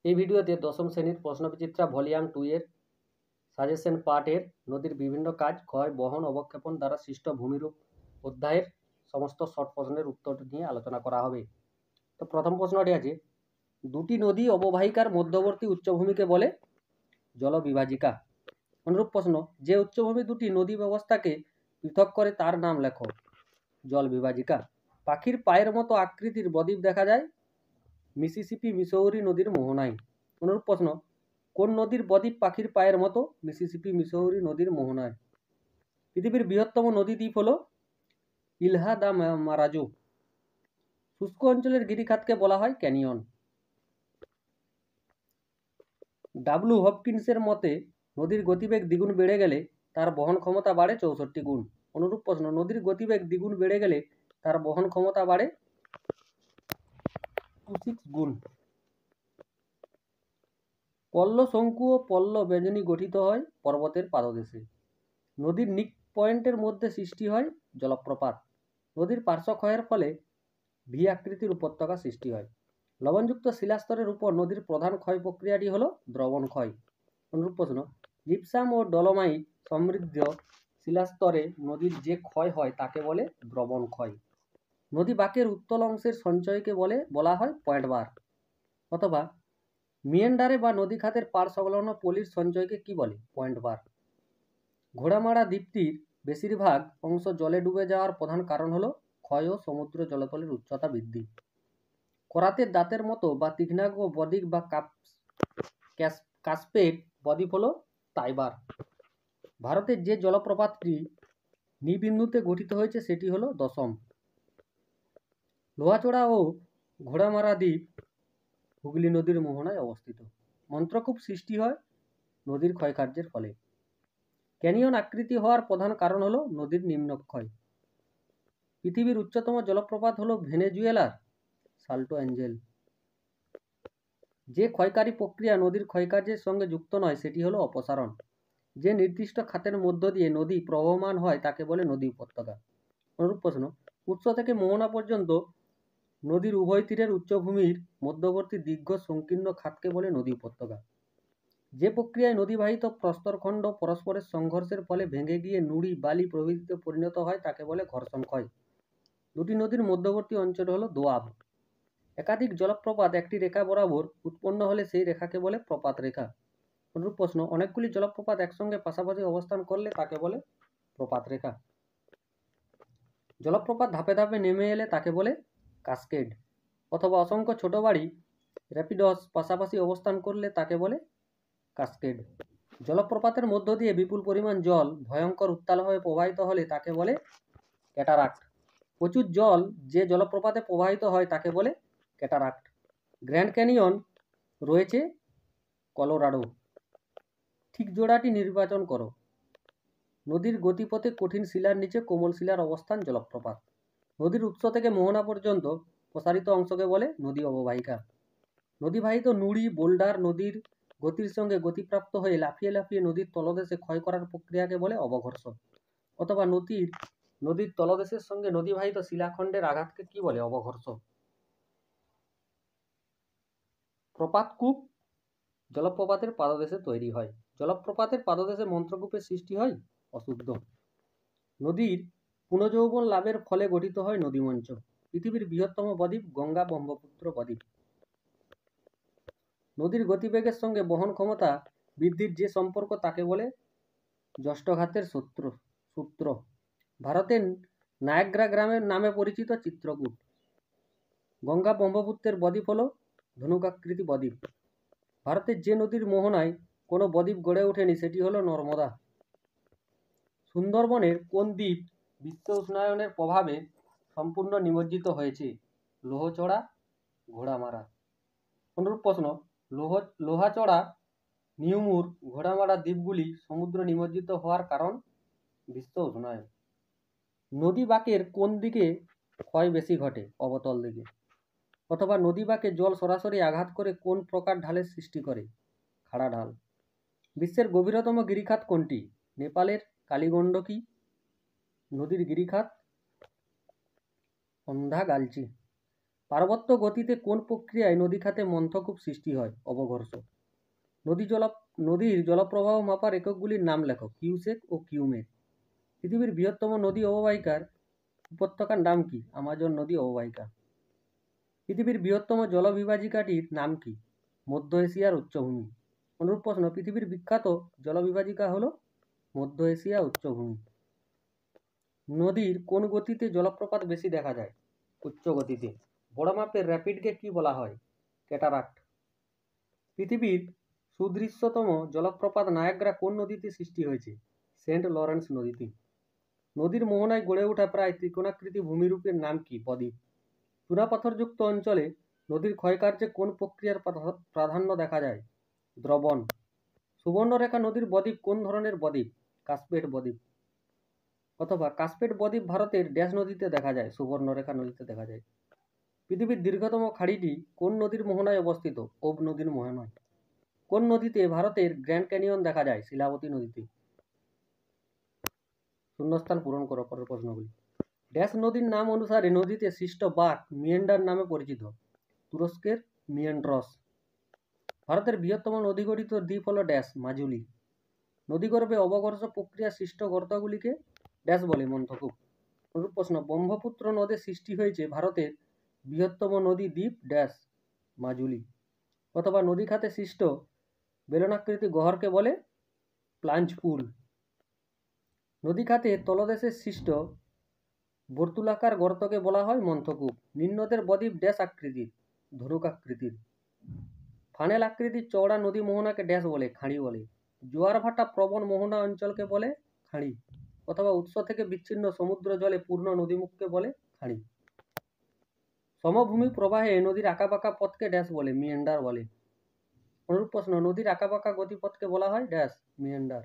এই ভিডিওতে দশম শ্রেণীর প্রশ্নবিচিত্রা ভলিউম 2 এর সাজেশন পার্টের নদীর বিভিন্ন কাজ, ক্ষয়, বহন, অবক্ষেপণ দ্বারা সৃষ্ট ভূমিরূপ অধ্যায়ের সমস্ত শর্ট প্রশ্নের উত্তর নিয়ে আলোচনা করা হবে। তো প্রথম প্রশ্নটি আছে, দুটি নদী অববাহিকার মধ্যবর্তী উচ্চভূমিকে বলে জলবিভাজিকা। অনুরূপ প্রশ্ন, যে উচ্চভূমি দুটি নদী ব্যবস্থাকে পৃথক করে তার নাম লেখো। জলবিভাজিকা। পাখির পায়ের মতো আকৃতির বদ্বীপ দেখা যায় মিসিসিপি মিসৌরি নদীর মোহনায়। অনুরূপ প্রশ্ন, কোন নদীর বদ্বীপ পাখির পায়ের মতো? মিসিসিপি মিসৌরি নদীর মোহনায়। পৃথিবীর বৃহত্তম নদী দ্বীপ হল ইলহা দা মারাজো। শুষ্ক অঞ্চলের গিরিখাতকে বলা হয় ক্যানিয়ন। ডাব্লু হপকিন্সের মতে নদীর গতিবেগ দ্বিগুণ বেড়ে গেলে তার বহন ক্ষমতা বাড়ে 64 গুণ। অনুরূপ প্রশ্ন, নদীর গতিবেগ দ্বিগুণ বেড়ে গেলে তার বহন ক্ষমতা বাড়ে 26 গুণ। পল্ল শঙ্কু ও পল্ল ব্যঞ্জনী গঠিত হয় পর্বতের পাদদেশে। নদীর নিক পয়েন্টের মধ্যে সৃষ্টি হয় জলপ্রপাত। নদীর পার্শ্বক্ষয়ের ফলে ভি আকৃতির উপত্যকা সৃষ্টি হয়। লবণযুক্ত শিলাস্তরের উপর নদীর প্রধান ক্ষয় প্রক্রিয়াটি হল দ্রবণ ক্ষয়। অনুরূপ প্রশ্ন, জিপসাম ও ডলোমাইট সমৃদ্ধ শিলাস্তরে নদীর যে ক্ষয় হয় তাকে বলে দ্রবণ ক্ষয়। নদী বাঁকের উত্তল অংশের সঞ্চয়কে বলা হয় পয়েন্ট বার। অথবা মিয়েন্ডারে বা নদী খাতের পাড় সংলগ্ন পলির সঞ্চয়কে কি বলে? পয়েন্ট বার। ঘোড়ামারা দ্বীপটির বেশিরভাগ অংশ জলে ডুবে যাওয়ার প্রধান কারণ হলো ক্ষয় ও সমুদ্র জলতলের উচ্চতা বৃদ্ধি। করাতের দাঁতের মতো বা তীক্ষ্ণাগ্র বদ্বীপ বা কাসপেড বদ্বীপ হলো তাইবার। ভারতের যে জলপ্রপাতটি নিবিন্দুতে গঠিত হয়েছে সেটি হলো দশম। লোহাচড়া ও ঘোড়ামারা দ্বীপ হুগলি নদীর মোহনায় অবস্থিত। মন্ত্রকূপ সৃষ্টি হয় নদীর ক্ষয়কার্যের ফলে। ক্যানিয়ন আকৃতি হওয়ার প্রধান কারণ হলো নদীর নিম্নক্ষয়। পৃথিবীর উচ্চতম জলপ্রপাত হলো ভেনেজুয়েলার সাল্টো অ্যাঞ্জেল। যে ক্ষয়কারী প্রক্রিয়া নদীর ক্ষয়কার্যের সঙ্গে যুক্ত নয় সেটি হলো অপসারণ। যে নির্দিষ্ট খাতের মধ্য দিয়ে নদী প্রবহমান হয় তাকে বলে নদী উপত্যকা। অনুরূপ প্রশ্ন, উৎস থেকে মোহনা পর্যন্ত নদীর উভয় তীরের উচ্চভূমির মধ্যবর্তী দীর্ঘ সংকীর্ণ খাতকে বলে নদী উপত্যকা। যে প্রক্রিয়ায় নদীবাহিত প্রস্তরখণ্ড পরস্পরের সংঘর্ষের ফলে ভেঙে গিয়ে নুড়ি, বালি প্রভৃতিতে পরিণত হয় তাকে বলে ঘর্ষণ ক্ষয়। দুটি নদীর মধ্যবর্তী অঞ্চল হলো দোআব। একাধিক জলপ্রপাত একটি রেখা বরাবর উৎপন্ন হলে সেই রেখাকে বলে প্রপাত রেখা। অনুরূপ প্রশ্ন, অনেকগুলি জলপ্রপাত একসঙ্গে পাশাপাশি অবস্থান করলে তাকে বলে প্রপাত রেখা। জলপ্রপাত ধাপে ধাপে নেমে এলে তাকে বলে কাসকেড। অথবা অসংখ্য ছোট বাড়ি র্যাপিডস পাশাপাশি অবস্থান করলে তাকে বলে কাসকেড। জলপ্রপাতের মধ্য দিয়ে বিপুল পরিমাণ জল ভয়ঙ্কর উত্তালভাবে প্রবাহিত হলে তাকে বলে ক্যাটারাক্ট। প্রচুর জল যে জলপ্রপাতে প্রবাহিত হয় তাকে বলে ক্যাটারাক্ট। গ্র্যান্ড ক্যানিয়ন রয়েছে কলোরাডো। ঠিক জোড়াটি নির্বাচন করো। নদীর গতিপথে কঠিন শিলার নিচে কোমল শিলার অবস্থান জলপ্রপাত। নদীর উৎস থেকে মোহনা পর্যন্ত প্রসারিত অংশকে বলে নদী অববাহিকা। নদীবাহিত নুড়ি, বোল্ডার নদীর গতির সঙ্গে গতিপ্রাপ্ত হয়ে লাফিয়ে লাফিয়ে নদীর তলদেশে ক্ষয় করার প্রক্রিয়াকে বলে অবঘর্ষ। অথবা নদীর তলদেশের সঙ্গে নদীবাহিত শিলাখণ্ডের আঘাতকে কি বলে? অবঘর্ষ। প্রপাতকূপ জলপ্রপাতের পাদদেশে তৈরি হয়। জলপ্রপাতের পাদদেশে মন্ত্রকূপের সৃষ্টি হয় অশুদ্ধ। নদীর পুনর্যৌবন লাভের ফলে গঠিত হয় নদীমঞ্চ। পৃথিবীর বৃহত্তম বদ্বীপ গঙ্গা ব্রহ্মপুত্র বদ্বীপ। নদীর গতিবেগের সঙ্গে বহন ক্ষমতা বৃদ্ধির যে সম্পর্ক তাকে বলে যষ্ঠঘাতের সূত্র। ভারতের নায়াগ্রা গ্রামের নামে পরিচিত চিত্রকূট। গঙ্গা ব্রহ্মপুত্রের বদ্বীপ হল ধনুকাকৃতি বদ্বীপ। ভারতের যে নদীর মোহনায় কোনো বদ্বীপ গড়ে ওঠেনি সেটি হলো নর্মদা। সুন্দরবনের কোন দ্বীপ বিশ্ব উষ্ণায়নের প্রভাবে সম্পূর্ণ নিমজ্জিত হয়েছে? লোহচড়া, ঘোড়ামারা। অনুরূপ প্রশ্ন, লোহাচড়া, নিউমুর, ঘোড়ামারা দ্বীপগুলি সমুদ্র নিমজ্জিত হওয়ার কারণ বিশ্ব উষ্ণায়ন। নদী বাঁকের কোন দিকে ক্ষয় বেশি ঘটে? অবতল দিকে। অথবা নদী বাঁকে জল সরাসরি আঘাত করে কোন প্রকার ঢালের সৃষ্টি করে? খাড়া ঢাল। বিশ্বের গভীরতম গিরিখাত কোনটি? নেপালের কালীগণ্ডকী নদীর গিরিখাত অন্ধাগালচি। পার্বত্য গতিতে কোন প্রক্রিয়ায় নদী খাতে মন্থকূপ সৃষ্টি হয়? অবঘর্ষ। নদীর জলপ্রবাহ মাপার এককগুলির নাম লেখো। কিউসেক ও কিউমেক। পৃথিবীর বৃহত্তম নদী অববাহিকার উপত্যকার নাম কি? আমাজন নদী অববাহিকা। পৃথিবীর বৃহত্তম জলবিভাজিকাটির নাম কি? মধ্য এশিয়ার উচ্চভূমি। অনুরূপ প্রশ্ন, পৃথিবীর বিখ্যাত জলবিভাজিকা হল মধ্য এশিয়া উচ্চভূমি। নদীর কোন গতিতে জলপ্রপাত বেশি দেখা যায়? উচ্চ গতিতে। বড় মাপের র্যাপিডকে কি বলা হয়? ক্যাটারাক্ট। পৃথিবীর সুদৃশ্যতম জলপ্রপাত নায়াগ্রা কোন নদীতে সৃষ্টি হয়েছে? সেন্ট লরেন্স নদীতে। নদীর মোহনায় গড়ে ওঠা প্রায় ত্রিকোণাকৃতি ভূমিরূপের নাম কি? বদ্বীপ। চুনাপাথরযুক্ত অঞ্চলে নদীর ক্ষয়কার্যে কোন প্রক্রিয়ার প্রাধান্য দেখা যায়? দ্রবণ। সুবর্ণরেখা নদীর বদ্বীপ কোন ধরনের বদ্বীপ? কাসপেট বদ্বীপ। অথবা কাসপেট বদ্বীপ ভারতের ড্যাশ নদীতে দেখা যায়? সুবর্ণরেখা নদীতে দেখা যায়। পৃথিবীর দীর্ঘতম খাড়িটি কোন নদীর মোহনায় অবস্থিত? ওব নদীর মোহনায়। কোন নদীতে ভারতের গ্র্যান্ড ক্যানিয়ন দেখা যায়? শিলাবতী নদীতে। শূন্যস্থান পূরণ করো পরের প্রশ্নগুলি। ড্যাশ নদীর নাম অনুসারে নদীতে সৃষ্ট বাঁক মিয়েন্ডার নামে পরিচিত? তুরস্কের মিয়েন্ড্রস। ভারতের বৃহত্তম নদীগঠিত দ্বীপ হল ড্যাশ মাজুলি। নদীগর্ভে অবঘর্ষ প্রক্রিয়া সৃষ্ট গর্তগুলিকে ড্যাশ বলে? মন্থকূপ। অনুরূপ প্রশ্ন, ব্রহ্মপুত্র নদে সৃষ্টি হয়েছে ভারতের বৃহত্তম নদী দ্বীপ ড্যাশ মাজুলি। অথবা নদী খাতে সৃষ্ট বেলনাকৃতি গহ্বরকে বলে? প্লাঞ্জ পুল। নদী খাতে তলদেশে সৃষ্ট বর্তুলাকার গর্তকে বলা হয় মন্থকূপ। নিম্নদের বদ্বীপ ড্যাশ আকৃতির? ধনুকাকৃতির। ফানেল আকৃতির চওড়া নদী মোহনাকে ড্যাশ বলে? খাঁড়ি বলে। জোয়ার ভাটা প্রবণ মোহনা অঞ্চলকে বলে? খাঁড়ি। অথবা উৎস থেকে বিচ্ছিন্ন সমুদ্র জলে পূর্ণ নদীমুখকে বলে? খাঁড়ি। সমভূমি প্রবাহে নদীর আঁকাবাঁকা পথকে ড্যাশ বলে? মিয়েন্ডার বলে। অনুরূপ প্রশ্ন, নদীর আঁকাবাঁকা গতিপথকে বলা হয় ড্যাশ? মিয়েন্ডার।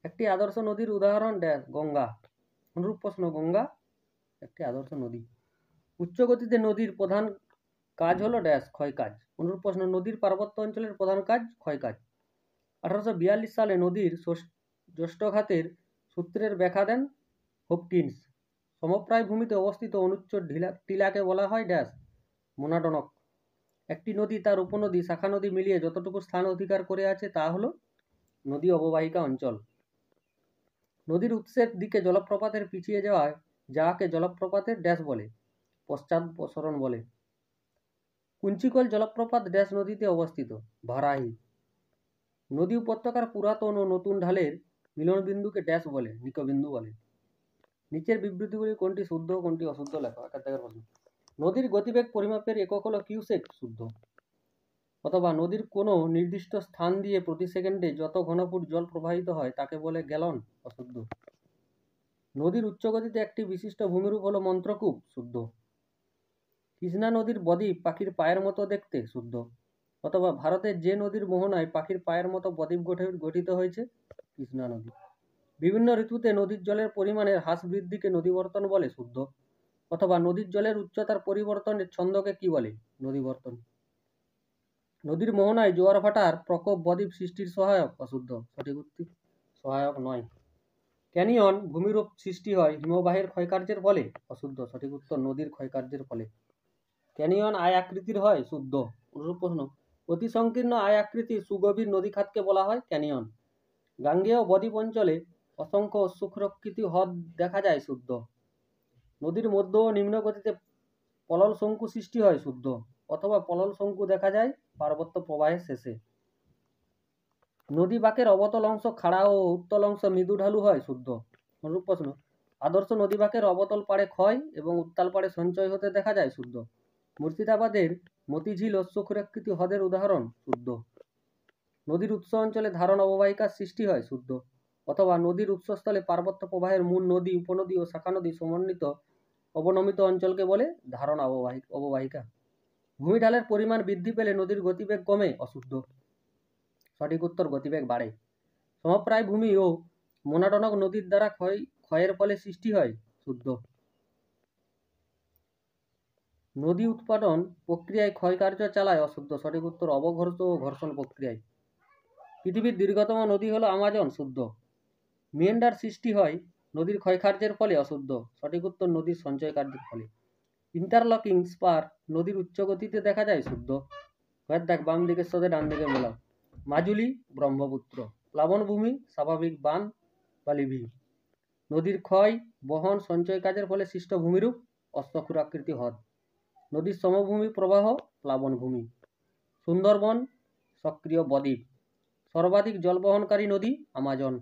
একটি আদর্শ নদীর উদাহরণ ড্যাশ? গঙ্গা। অনুরূপ প্রশ্ন, গঙ্গা একটি আদর্শ নদী। উচ্চ গতিতে নদীর প্রধান কাজ হলো ড্যাশ? ক্ষয় কাজ। অনুরূপ প্রশ্ন, নদীর পার্বত্য অঞ্চলের প্রধান কাজ? ক্ষয় কাজ। 1842 সালে নদীর জ্যেষ্ঠঘাতের সূত্রের ব্যাখ্যা দেন হপকিন্স। সমপ্রায় ভূমিতে অবস্থিত অনুচ্চ টিলাকে বলা হয় ড্যাশ? মোনাডনক। একটি নদী তার উপনদী শাখা নদী মিলিয়ে যতটুকু স্থান অধিকার করে আছে তা হলো নদী অববাহিকা অঞ্চল। নদীর উৎসের দিকে জলপ্রপাতের পিছিয়ে যাওয়ায় যাকে জলপ্রপাতের ড্যাশ বলে? পশ্চাদপসরণ বলে। কুঞ্চিকল জলপ্রপাত ড্যাশ নদীতে অবস্থিত? ভারাহি। নদী উপত্যকার পুরাতন ও নতুন ঢালের মিলনবিন্দুকে ড্যাশ বলে? নিকবিন্দু বলে। নিচের বিবৃতিগুলি কোনটি শুদ্ধ ও কোনটি অশুদ্ধ লেখো। প্রশ্ন, নদীর গতিবেগ পরিমাপের একক হলো কিউসেক? শুদ্ধ। অথবা নদীর কোনো নির্দিষ্ট স্থান দিয়ে প্রতি সেকেন্ডে যত ঘনফুট জল প্রবাহিত হয় তাকে বলে গ্যালন? অশুদ্ধ। নদীর উচ্চ গতিতে একটি বিশিষ্ট ভূমিরূপ হলো মন্ত্রকূপ? শুদ্ধ। কৃষ্ণা নদীর বদ্বীপ পাখির পায়ের মতো দেখতে? শুদ্ধ। অথবা ভারতের যে নদীর মোহনায় পাখির পায়ের মতো বদ্বীপ গঠিত হয়েছে? কৃষ্ণা নদী। বিভিন্ন ঋতুতে নদীর জলের পরিমাণের হ্রাস বৃদ্ধিকে নদীবর্তন বলে? শুদ্ধ। অথবা নদীর জলের উচ্চতার পরিবর্তনের ছন্দকে কি বলে? নদীবর্তন। নদীর মোহনায় জোয়ার ভাটার প্রকোপ বদ্বীপ সৃষ্টির সহায়ক? অশুদ্ধ। সঠিক উত্তর সহায়ক নয়। ক্যানিয়ন ভূমিরূপ সৃষ্টি হয় হিমবাহের ক্ষয়কার্যের ফলে? অশুদ্ধ। সঠিক উত্তর নদীর ক্ষয়কার্যের ফলে। ক্যানিয়ন আয় আকৃতির হয়? শুদ্ধ। অনুরূপ প্রশ্ন, অতি সংকীর্ণ আয় আকৃতির সুগভীর নদীখাতকে বলা হয় ক্যানিয়ন। গাঙ্গেয় বদ্বীপ অঞ্চলে অসংখ্য সূক্ষ্মাকৃতি হ্রদ দেখা যায়? শুদ্ধ। নদীর মধ্য ও নিম্ন গতিতে পলল শঙ্কু সৃষ্টি হয়? শুদ্ধ। অথবা পলল শঙ্কু দেখা যায় পার্বত্য প্রবাহের শেষে। নদী বাঁকের অবতল অংশ খাড়া ও উত্তল অংশ মৃদু ঢালু হয়? শুদ্ধ। অনুরূপ প্রশ্ন, আদর্শ নদী বাঁকের অবতল পাড়ে ক্ষয় এবং উত্তাল পাড়ে সঞ্চয় হতে দেখা যায়? শুদ্ধ। মুর্শিদাবাদের মতিঝিল অশ্বক্ষুরাকৃতি হ্রদের উদাহরণ? শুদ্ধ। নদীর উৎস অঞ্চলে ধারণ অববাহিকার সৃষ্টি হয়? শুদ্ধ। অথবা নদীর উৎসস্থলে পার্বত্য প্রবাহের মূল নদী উপনদী ও শাখা নদী সমন্বিত অবনমিত অঞ্চলকে বলে ধারণ অববাহিকা। ভূমিঢালের পরিমাণ বৃদ্ধি পেলে নদীর গতিবেগ কমে? অশুদ্ধ। সঠিক উত্তর গতিবেগ বাড়ে। সমপ্রায় ভূমি ও মোনাডনক নদীর দ্বারা ক্ষয়ের ফলে সৃষ্টি হয়? শুদ্ধ। নদী উৎপাদন প্রক্রিয়ায় ক্ষয়কার্য চালায়? অশুদ্ধ। সঠিক উত্তর অবঘর্ষ ও ঘর্ষণ প্রক্রিয়ায়। পৃথিবীর দীর্ঘতম নদী হলো আমাজন? শুদ্ধ। মিয়েন্ডার সৃষ্টি হয় নদীর ক্ষয়কার্যের ফলে? অশুদ্ধ। সঠিক উত্তর নদীর সঞ্চয় কার্যের ফলে। ইন্টারলকিং স্পার নদীর উচ্চ গতিতে দেখা যায় শুদ্ধ। ঘরের দেখ বাম দিকের সাথে ডান দিকে মেলাও। মাজুলি ব্রহ্মপুত্র। প্লাবনভূমি স্বাভাবিক বান বা লিভি। নদীর ক্ষয় বহন সঞ্চয় কাজের ফলে সৃষ্ট ভূমিরূপ অশ্বক্ষুরাকৃতি হ্রদ। নদীর সমভূমি প্রবাহ প্লাবনভূমি। সুন্দরবন সক্রিয় বদ্বীপ। সর্বাধিক জল বহনকারী নদী আমাজন।